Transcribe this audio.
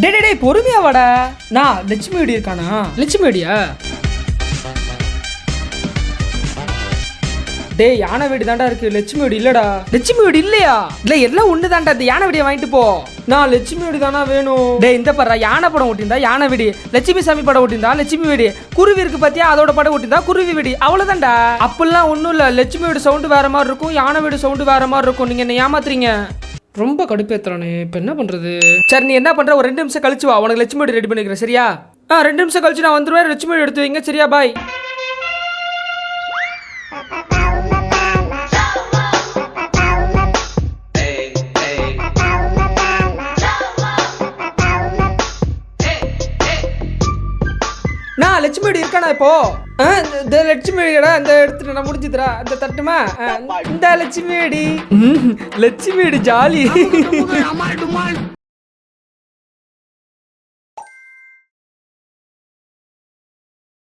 டே பொறுமையா வாடா. நான் லட்சுமி வீடு இருக்கானா? லட்சுமி வீடியா? டேய் யானை வீடு தாண்டா இருக்கு, லட்சுமி வீடு இல்லடா. லட்சுமி வீடு இல்லையா? இல்ல எல்லாம் ஒண்ணு தாண்டா. இந்த யானை வீடியை வாங்கிட்டு போ. நான் லட்சுமி வீடு தானா வேணும். டே இந்த படுறா, யானை படம் ஓட்டிருந்தா யானை வீடு, லட்சுமி சாமி படம் ஓட்டிருந்தா லட்சுமி வீடு, குருவி இருக்கு பாத்தியா அதோட படம் ஓட்டிருந்தா குருவி வீடு, அவ்வளவுதான்டா. அப்படிலாம் ஒன்றும் இல்லை. லட்சுமி வீடு சவுண்டு வேற மாதிரி இருக்கும், யானை வீடு சவுண்டு வேற மாதிரி இருக்கும். நீங்க என்ன ஏமாத்துறீங்க. ரொம்ப கடுப்பேத்துறானே, இப்ப என்ன பண்றது? சரி நீ என்ன பண்ற, ஒரு 2 நிமிஷம் கழிச்சு வா, உனக்கு லட்சுமி வீடு ரெடி பண்ணிக்கிறேன் சரியா? 2 நிமிஷம் கழிச்சு நான் வந்துருவேன், லட்சுமி வீடு எடுத்து வைங்க சரியா? பாய். நான் லட்சுமி வீடு இருக்கானா இப்போ? இந்த லட்சுமி வீடா இந்த எடுத்துட்டு நான் முடிஞ்சுதுரா. அந்த தட்டுமா இந்த லட்சுமி வீடு. லட்சுமி வீடு ஜாலி.